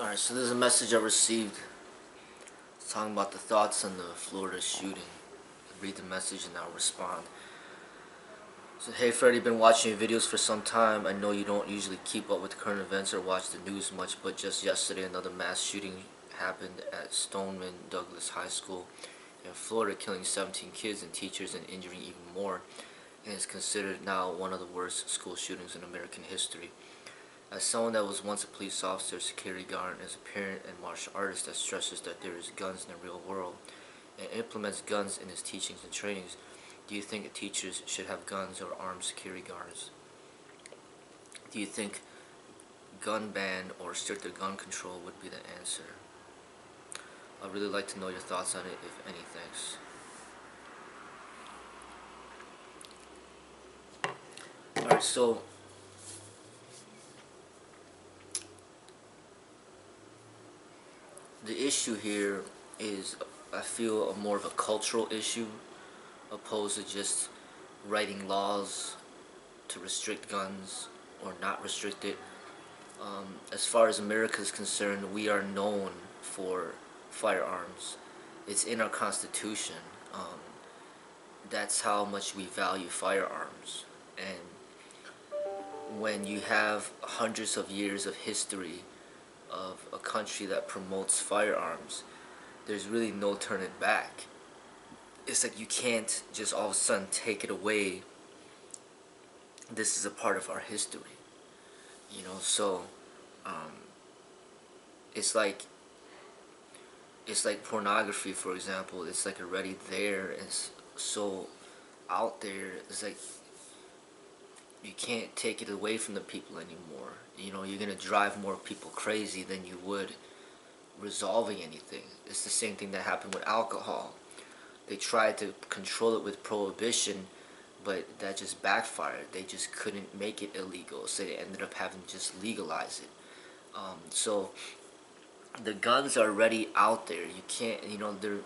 Alright, so there's a message I received. It's talking about the thoughts on the Florida shooting. I'll read the message and I'll respond. So, hey Freddie, been watching your videos for some time. I know you don't usually keep up with current events or watch the news much, but just yesterday another mass shooting happened at Stoneman Douglas High School in Florida, killing 17 kids and teachers and injuring even more, and is considered now one of the worst school shootings in American history. As someone that was once a police officer, security guard, and as a parent and martial artist that stresses that there is guns in the real world and implements guns in his teachings and trainings, do you think teachers should have guns or armed security guards? Do you think gun ban or stricter gun control would be the answer? I'd really like to know your thoughts on it, if any. Thanks. Alright, so the issue here is, I feel, more of a cultural issue opposed to just writing laws to restrict guns or not restrict it. As far as America is concerned, we are known for firearms. It's in our Constitution. That's how much we value firearms. And when you have hundreds of years of history of a country that promotes firearms, there's really no turning back. It's like you can't just all of a sudden take it away. This is a part of our history, so it's like pornography, for example. It's like already there. It's so out there. It's like you can't take it away from the people anymore. You're gonna drive more people crazy than you would resolving anything. It's the same thing that happened with alcohol. They tried to control it with prohibition, but that just backfired. They just couldn't make it illegal, so they ended up having to just legalize it. So the guns are already out there. You can't,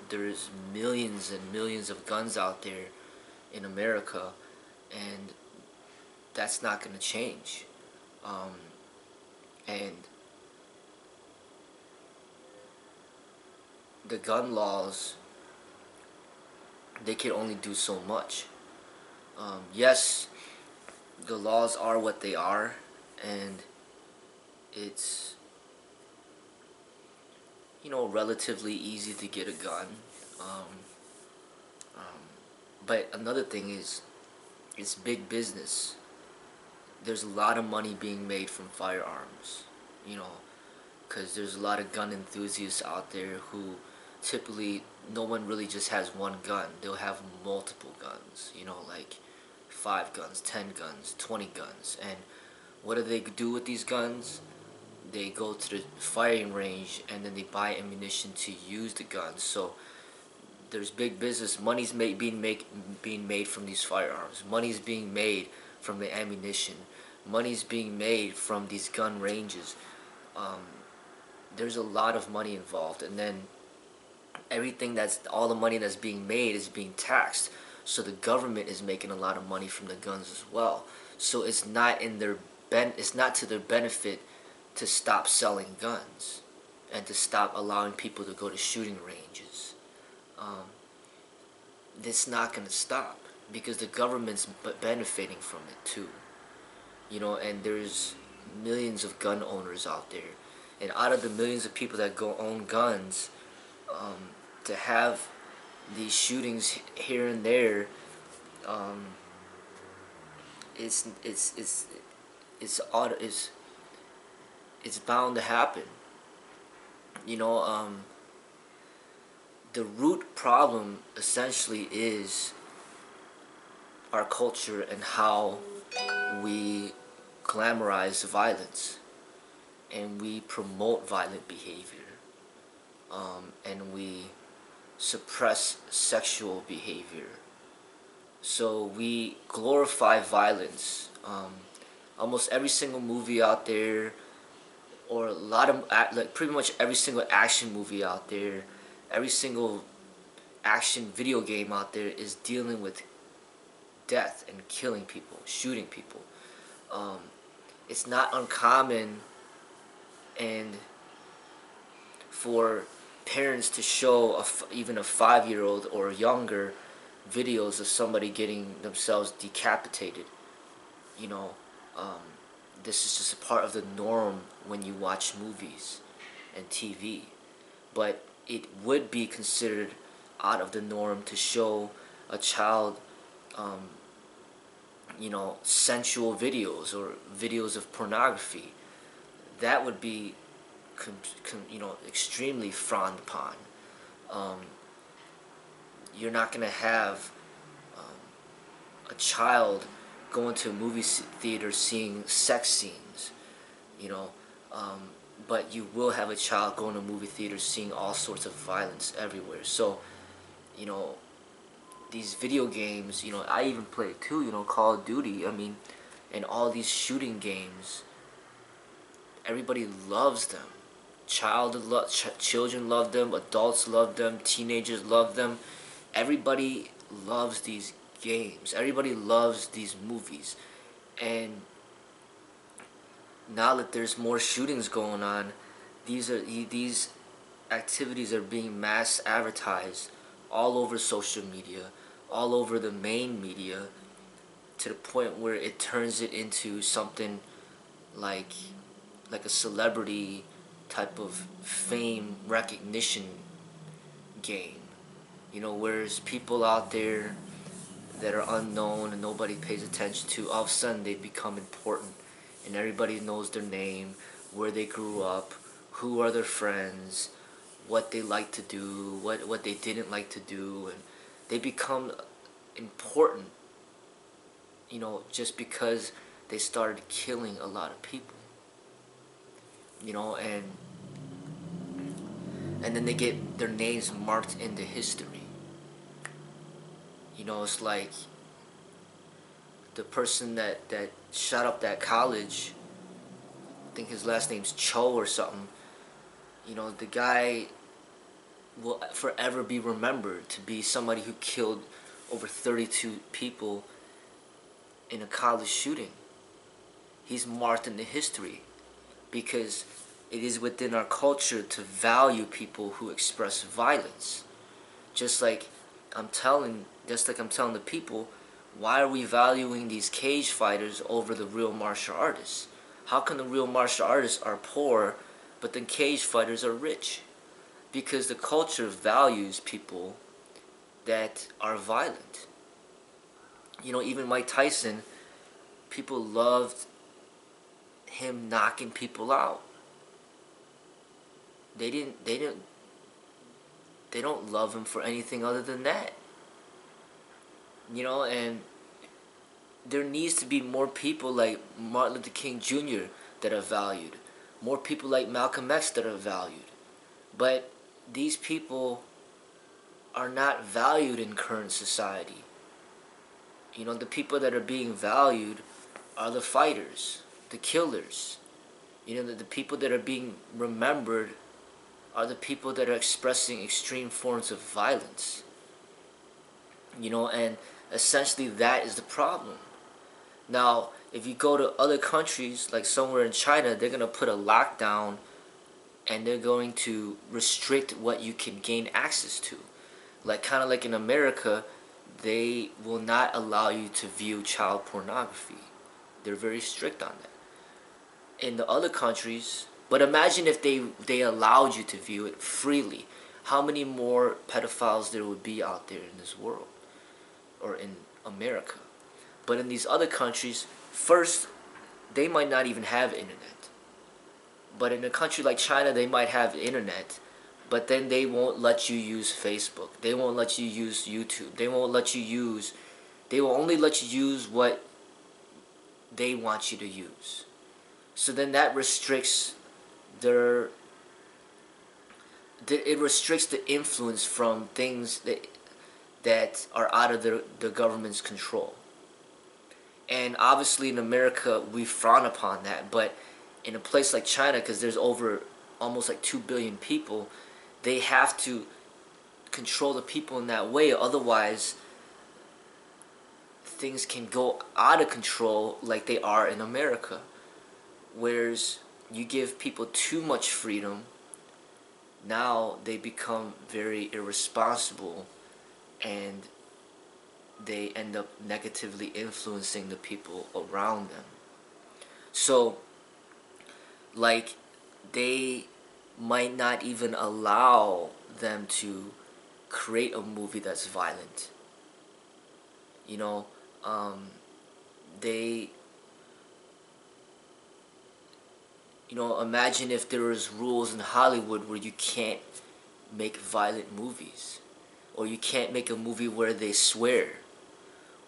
there's millions and millions of guns out there in America, and that's not going to change. And the gun laws, they can only do so much. Yes, the laws are what they are, and it's relatively easy to get a gun. But another thing is, it's big business. There's a lot of money being made from firearms, because there's a lot of gun enthusiasts out there who typically, no one really just has one gun. They'll have multiple guns, like 5 guns, 10 guns, 20 guns. And what do they do with these guns? They go to the firing range and then they buy ammunition to use the guns. So there's big business. Money's being made from these firearms. Money's being made from the ammunition. Money's being made from these gun ranges. There's a lot of money involved, and then all the money that's being made is being taxed. So the government is making a lot of money from the guns as well. So it's not to their benefit to stop selling guns and to stop allowing people to go to shooting ranges. It's not going to stop because the government's benefiting from it too. And there's millions of gun owners out there. And out of the millions of people that own guns, to have these shootings here and there, it's bound to happen. The root problem essentially is our culture and how we glamorize violence and we promote violent behavior, and we suppress sexual behavior. So we glorify violence. Almost every single movie out there, or pretty much every single action movie out there, every single action video game out there is dealing with death and killing people, shooting people. It's not uncommon, and for parents to show even a 5-year-old or younger videos of somebody getting themselves decapitated. You know, um, this is just a part of the norm when you watch movies and TV. But it would be considered out of the norm to show a child, um, sensual videos or videos of pornography. That would be, extremely frowned upon. Um, you're not gonna have a child going to a movie theater seeing sex scenes, you know, but you will have a child going to a movie theater seeing all sorts of violence everywhere. So, you know, these video games, I even play it too, Call of Duty, and all these shooting games, everybody loves them. Children love them, adults love them, teenagers love them. Everybody loves these games. Everybody loves these movies. And now that there's more shootings going on, these activities are being mass advertised all over social media, all over the main media, to the point where it turns it into something like a celebrity type of fame recognition game. Whereas people out there that are unknown and nobody pays attention to, all of a sudden they become important, and everybody knows their name, where they grew up, who are their friends, what they like to do, what they didn't like to do, and they become important, just because they started killing a lot of people. And then they get their names marked into history. It's like the person that shot up that college, I think his last name's Cho or something, the guy will forever be remembered to be somebody who killed over 32 people in a college shooting. He's marked into history because it is within our culture to value people who express violence. Just like I'm telling the people, why are we valuing these cage fighters over the real martial artists? How come the real martial artists are poor, but the cage fighters are rich? Because the culture values people that are violent. Even Mike Tyson, people loved him knocking people out. They don't love him for anything other than that. And there needs to be more people like Martin Luther King Jr. that are valued. More people like Malcolm X that are valued. But these people are not valued in current society. The people that are being valued are the fighters, the killers. The people that are being remembered are the people that are expressing extreme forms of violence. And essentially that is the problem. Now, if you go to other countries, like somewhere in China, they're going to put a lockdown and they're going to restrict what you can gain access to. Kind of like in America, they will not allow you to view child pornography. They're very strict on that. In the other countries, but imagine if they allowed you to view it freely. How many more pedophiles there would be out there in this world, or in America? But in these other countries, first, they might not even have internet. But in a country like China, they might have internet, but then they won't let you use Facebook. They won't let you use YouTube. They will only let you use what they want you to use. So then that restricts it restricts the influence from things that are out of the government's control. And obviously in America we frown upon that, but in a place like China, because there's over almost like 2 billion people, they have to control the people in that way, otherwise things can go out of control like they are in America. Whereas you give people too much freedom, now they become very irresponsible, and they end up negatively influencing the people around them. So, like, they might not even allow them to create a movie that's violent. You know, they, imagine if there was rules in Hollywood where you can't make violent movies, or you can't make a movie where they swear,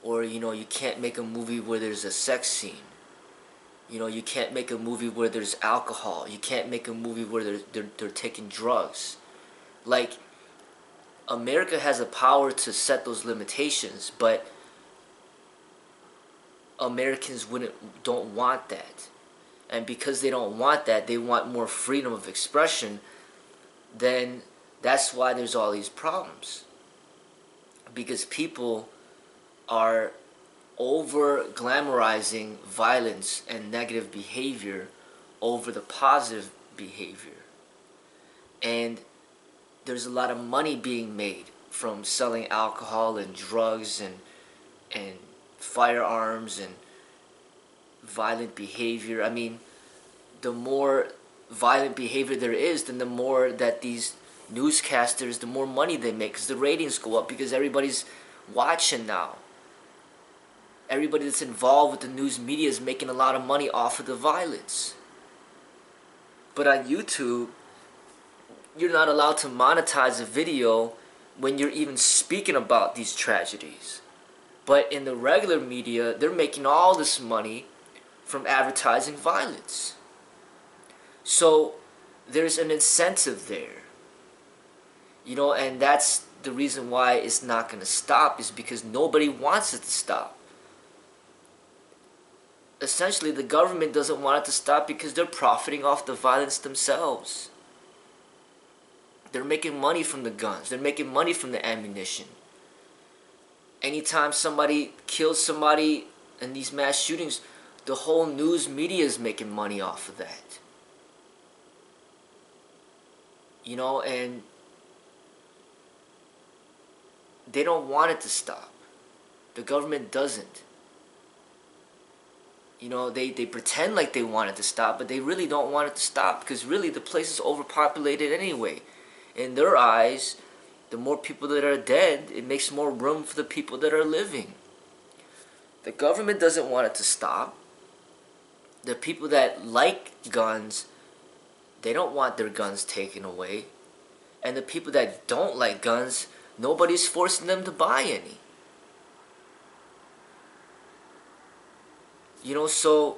or you can't make a movie where there's a sex scene. You can't make a movie where there's alcohol. You can't make a movie where they're taking drugs. Like, America has the power to set those limitations, but Americans don't want that. And because they don't want that, they want more freedom of expression, then that's why there's all these problems. Because people are over glamorizing violence and negative behavior over the positive behavior. And there's a lot of money being made from selling alcohol and drugs and firearms and violent behavior. I mean, the more violent behavior there is, then the more that these newscasters, the more money they make, because the ratings go up, because everybody's watching now. Everybody that's involved with the news media is making a lot of money off of the violence. But on YouTube, you're not allowed to monetize a video when you're even speaking about these tragedies. But in the regular media, they're making all this money from advertising violence. So there's an incentive there. And that's the reason why it's not going to stop, is because nobody wants it to stop. Essentially, the government doesn't want it to stop because they're profiting off the violence themselves. They're making money from the guns. They're making money from the ammunition. Anytime somebody kills somebody in these mass shootings, the whole news media is making money off of that. And they don't want it to stop. The government doesn't. They pretend like they want it to stop, but they really don't want it to stop, because really the place is overpopulated anyway. In their eyes, the more people that are dead, it makes more room for the people that are living. The government doesn't want it to stop. The people that like guns, they don't want their guns taken away. And the people that don't like guns, nobody's forcing them to buy any. So,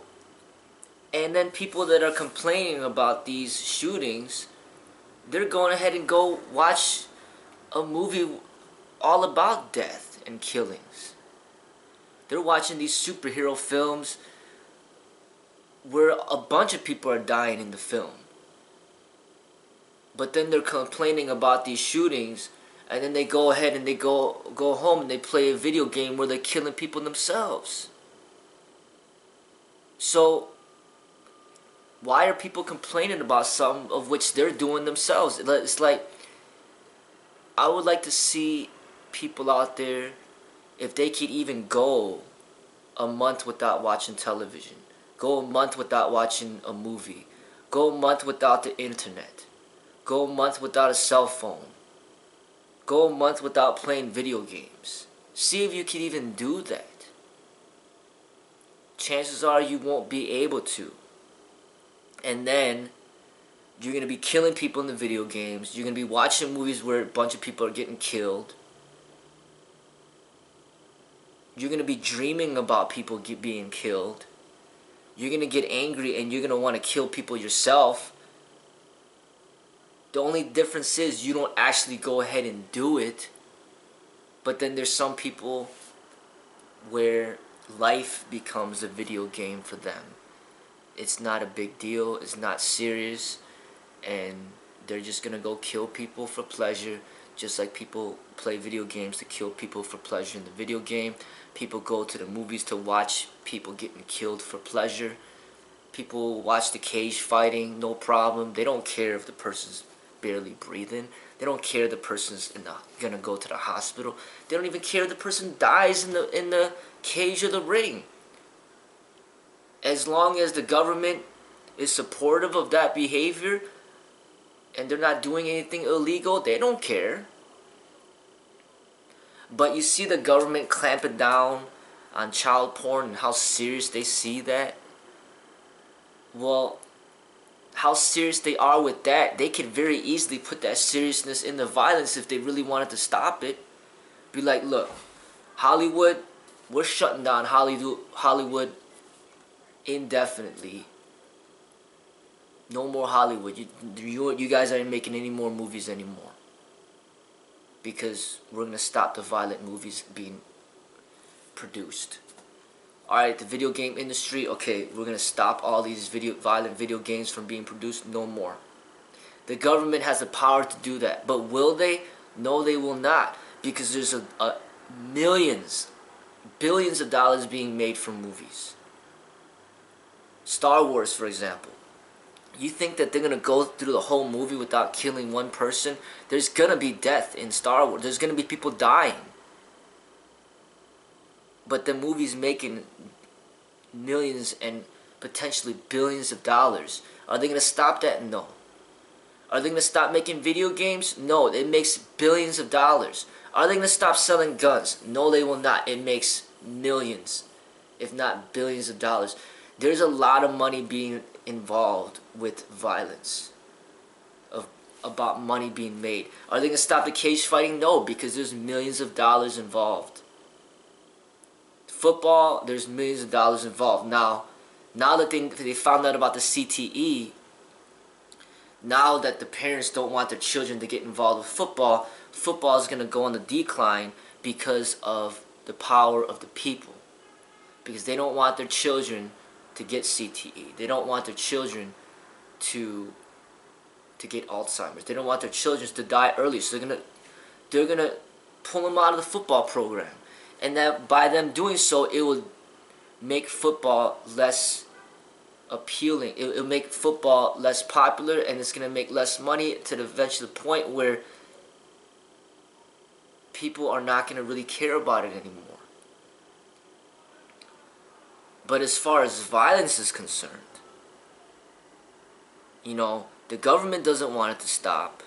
and then people that are complaining about these shootings, they're going ahead and go watch a movie all about death and killings. They're watching these superhero films where a bunch of people are dying in the film. But then they're complaining about these shootings, and then they go ahead and they go home and they play a video game where they're killing people themselves. So, why are people complaining about something of which they're doing themselves? It's like, I would like to see people out there, if they could even go a month without watching television, go a month without watching a movie, go a month without the internet, go a month without a cell phone, go a month without playing video games. See if you can even do that. Chances are you won't be able to. And then you're going to be killing people in the video games. You're going to be watching movies where a bunch of people are getting killed. You're going to be dreaming about people being killed. You're going to get angry and you're going to want to kill people yourself. The only difference is you don't actually go ahead and do it. But then there's some people where life becomes a video game for them. It's not a big deal. It's not serious. And they're just going to go kill people for pleasure. Just like people play video games to kill people for pleasure in the video game. People go to the movies to watch people getting killed for pleasure. People watch the cage fighting, no problem. They don't care if the person's barely breathing. They don't care the person's gonna go to the hospital. They don't even care if the person dies in the cage or the ring. As long as the government is supportive of that behavior and they're not doing anything illegal, they don't care. But you see the government clamping down on child porn and how serious they see that. Well, how serious they are with that, they could very easily put that seriousness into violence if they really wanted to stop it. Be like, look, Hollywood, we're shutting down Hollywood indefinitely. No more Hollywood. You guys aren't making any more movies anymore. Because we're going to stop the violent movies being produced. Alright, the video game industry, okay, we're going to stop all these violent video games from being produced. No more. The government has the power to do that. But will they? No, they will not. Because there's millions, billions of dollars being made from movies. Star Wars, for example. You think that they're going to go through the whole movie without killing one person? There's going to be death in Star Wars. There's going to be people dying. But the movie's making millions and potentially billions of dollars. Are they going to stop that? No. Are they going to stop making video games? No. It makes billions of dollars. Are they going to stop selling guns? No, they will not. It makes millions, if not billions of dollars. There's a lot of money being involved with violence, about money being made. Are they going to stop the cage fighting? No, because there's millions of dollars involved. Football, there's millions of dollars involved. Now that they found out about the CTE, now that the parents don't want their children to get involved with football, football is going to go on the decline because of the power of the people. Because they don't want their children to get CTE. They don't want their children to get Alzheimer's. They don't want their children to die early. So they're gonna pull them out of the football program. And that by them doing so, it will make football less appealing. It will make football less popular, and it's gonna make less money to the eventual point where people are not gonna really care about it anymore. But as far as violence is concerned, the government doesn't want it to stop.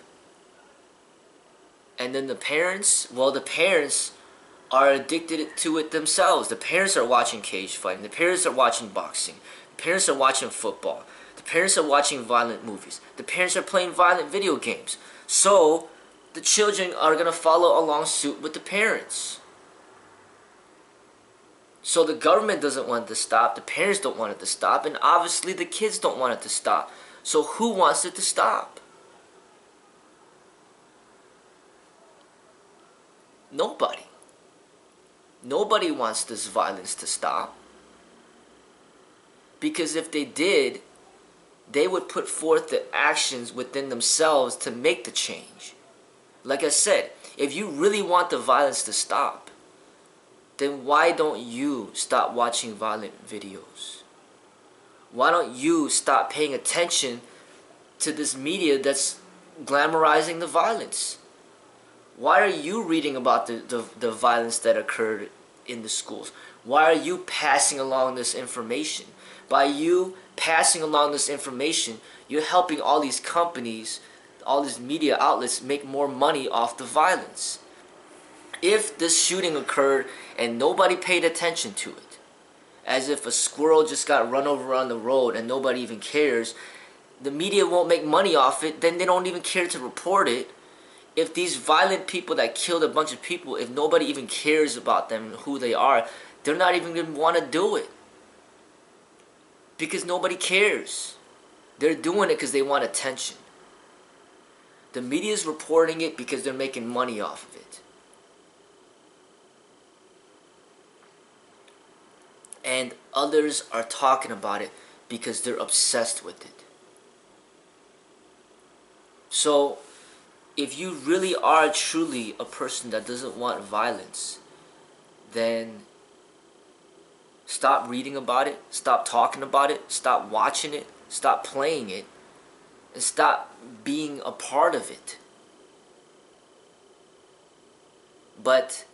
And then the parents are addicted to it themselves. The parents are watching cage fighting. The parents are watching boxing. The parents are watching football. The parents are watching violent movies. The parents are playing violent video games. So the children are going to follow along suit with the parents. So the government doesn't want it to stop, the parents don't want it to stop, and obviously the kids don't want it to stop. So who wants it to stop? Nobody. Nobody wants this violence to stop. Because if they did, they would put forth the actions within themselves to make the change. Like I said, if you really want the violence to stop, then why don't you stop watching violent videos? Why don't you stop paying attention to this media that's glamorizing the violence? Why are you reading about the violence that occurred in the schools? Why are you passing along this information? By you passing along this information, you're helping all these companies, all these media outlets make more money off the violence. If this shooting occurred and nobody paid attention to it, as if a squirrel just got run over on the road and nobody even cares, the media won't make money off it, then they don't even care to report it. If these violent people that killed a bunch of people, if nobody even cares about them and who they are, they're not even going to want to do it. Because nobody cares. They're doing it because they want attention. The media is reporting it because they're making money off of it. And others are talking about it because they're obsessed with it. So, if you really are truly a person that doesn't want violence, then stop reading about it, stop talking about it, stop watching it, stop playing it, and stop being a part of it. But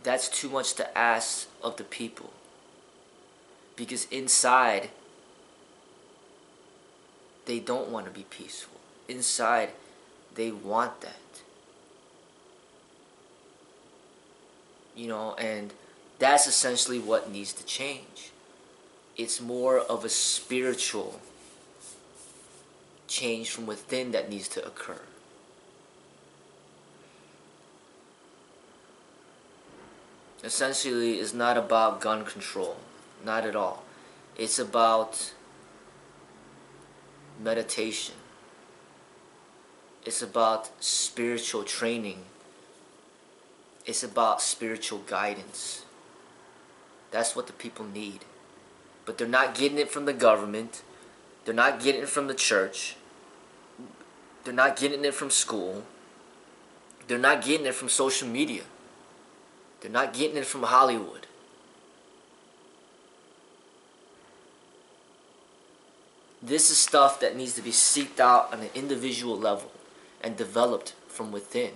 that's too much to ask of the people, because inside they don't want to be peaceful. Inside they want that. And that's essentially what needs to change. It's more of a spiritual change from within that needs to occur. Essentially, it's not about gun control. Not at all. It's about meditation. It's about spiritual training. It's about spiritual guidance. That's what the people need. But they're not getting it from the government. They're not getting it from the church. They're not getting it from school. They're not getting it from social media. They're not getting it from Hollywood. This is stuff that needs to be seeked out on an individual level and developed from within.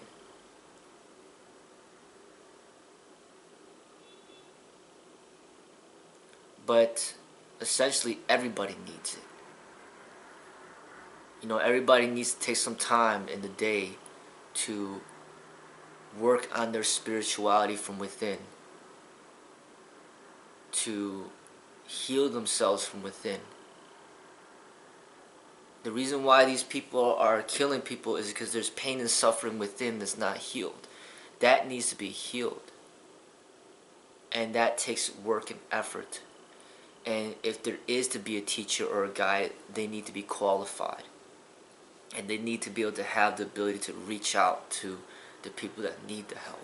But essentially everybody needs it. Everybody needs to take some time in the day to work on their spirituality from within, to heal themselves from within. The reason why these people are killing people is because there's pain and suffering within that's not healed. That needs to be healed. And that takes work and effort. And if there is to be a teacher or a guide, they need to be qualified. And they need to be able to have the ability to reach out to the people that need the help.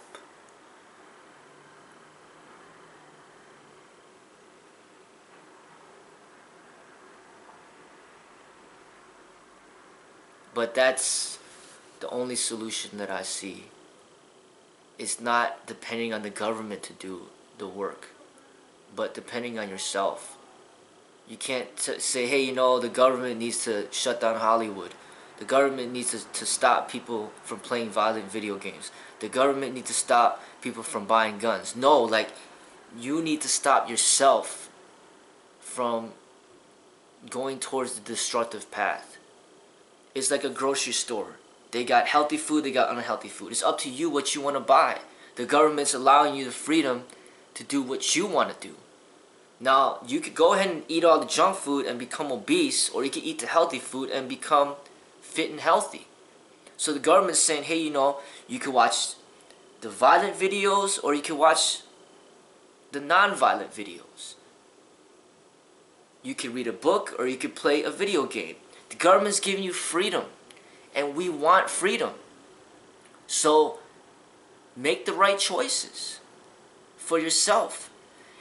But that's the only solution that I see. It's not depending on the government to do the work, but depending on yourself. You can't say, hey, the government needs to shut down Hollywood. The government needs to stop people from playing violent video games. The government needs to stop people from buying guns. No, you need to stop yourself from going towards the destructive path. It's like a grocery store. They got healthy food, they got unhealthy food. It's up to you what you want to buy. The government's allowing you the freedom to do what you want to do. Now, you could go ahead and eat all the junk food and become obese, or you could eat the healthy food and become fit and healthy. So the government's saying, hey, you could watch the violent videos or you could watch the non-violent videos. You could read a book or you could play a video game. The government's giving you freedom, and we want freedom. So make the right choices for yourself.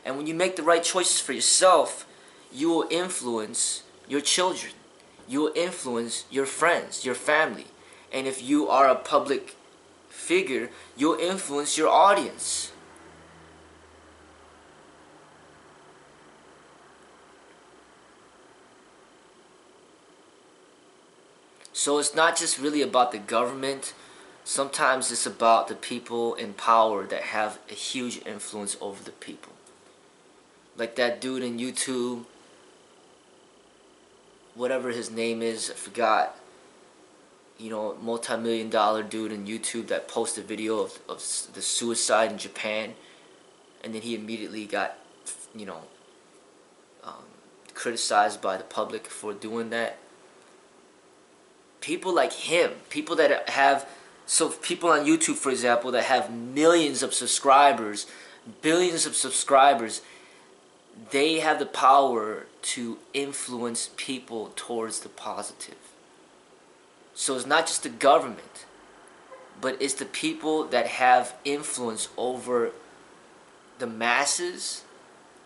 And when you make the right choices for yourself, you will influence your children. You will influence your friends, your family. And if you are a public figure, you'll influence your audience. So it's not just really about the government. Sometimes it's about the people in power that have a huge influence over the people. Like that dude in YouTube, whatever his name is, I forgot. Multi-million-dollar dude in YouTube that posted a video of the suicide in Japan, and then he immediately got, criticized by the public for doing that. People like him, people on YouTube, for example, that have millions of subscribers, billions of subscribers, they have the power to influence people towards the positive. So it's not just the government, but it's the people that have influence over the masses.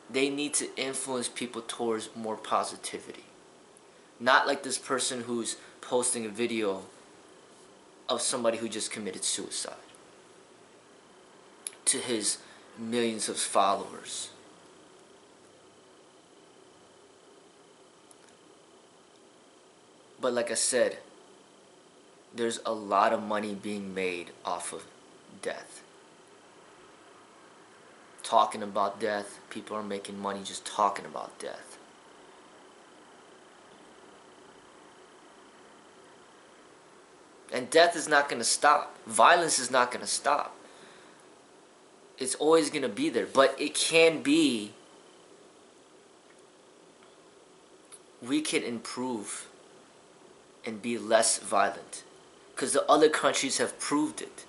They need to influence people towards more positivity. Not like this person who's posting a video of somebody who just committed suicide to his millions of followers. But like I said, there's a lot of money being made off of death. Talking about death, people are making money just talking about death. And death is not going to stop. Violence is not going to stop. It's always going to be there. But it can be, we can improve and be less violent. Because the other countries have proved it.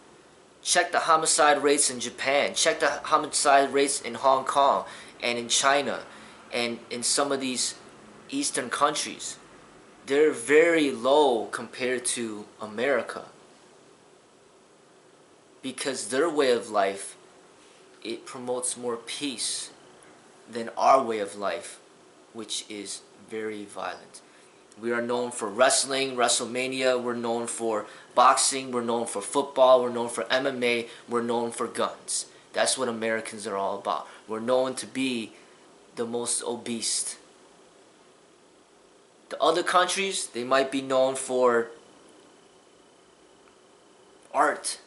Check the homicide rates in Japan. Check the homicide rates in Hong Kong and in China and in some of these Eastern countries. They're very low compared to America. Because their way of life, it promotes more peace than our way of life, which is very violent. We are known for wrestling, WrestleMania. We're known for boxing. We're known for football. We're known for MMA. We're known for guns. That's what Americans are all about. We're known to be the most obese. The other countries, they might be known for art.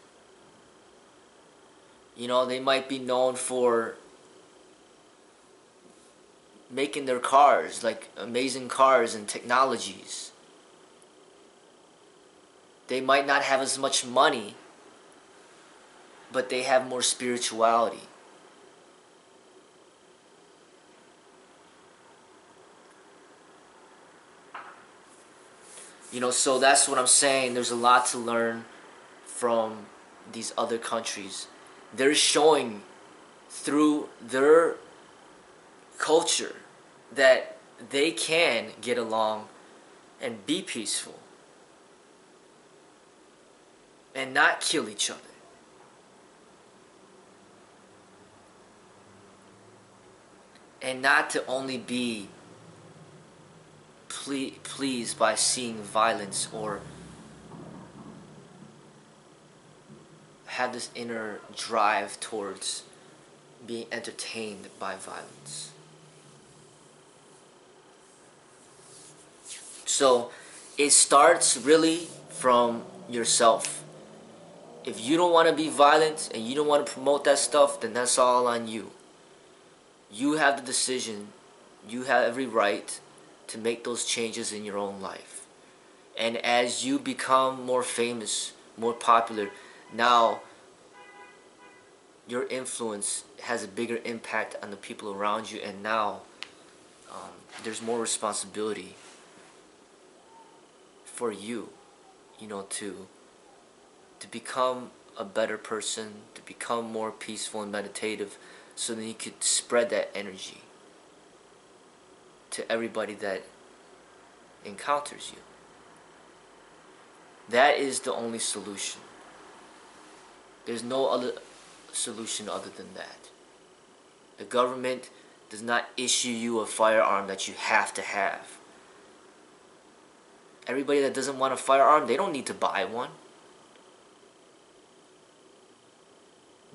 You know, they might be known for making their cars, like amazing cars and technologies. They might not have as much money, but they have more spirituality. You know, so that's what I'm saying. There's a lot to learn from these other countries. They're showing through their culture that they can get along and be peaceful and not kill each other. And not to only be pleased by seeing violence or have this inner drive towards being entertained by violence. So it starts really from yourself. If you don't want to be violent and you don't want to promote that stuff, then that's all on you. You have the decision. You have every right to make those changes in your own life. And as you become more famous, more popular, now your influence has a bigger impact on the people around you, and now there's more responsibility for you, you know, to become a better person, to become more peaceful and meditative, so that you could spread that energy to everybody that encounters you. That is the only solution. There's no other solution other than that. The government does not issue you a firearm that you have to have. Everybody that doesn't want a firearm, they don't need to buy one.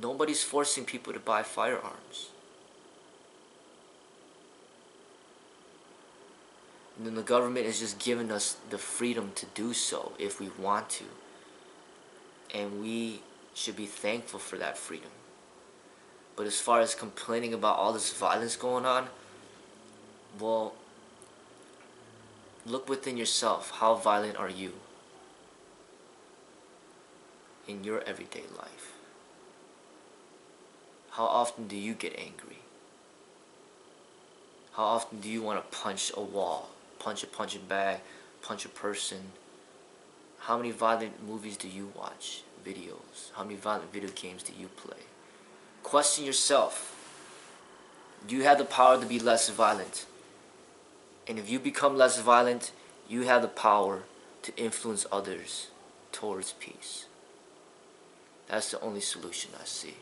Nobody's forcing people to buy firearms. And then the government is just giving us the freedom to do so if we want to. And we should be thankful for that freedom. But as far as complaining about all this violence going on, well, look within yourself. How violent are you in your everyday life? How often do you get angry? How often do you want to punch a wall, punch a punching bag, punch a person? How many violent movies do you watch? Videos? How many violent video games do you play? Question yourself. You have the power to be less violent. And if you become less violent, you have the power to influence others towards peace. That's the only solution I see.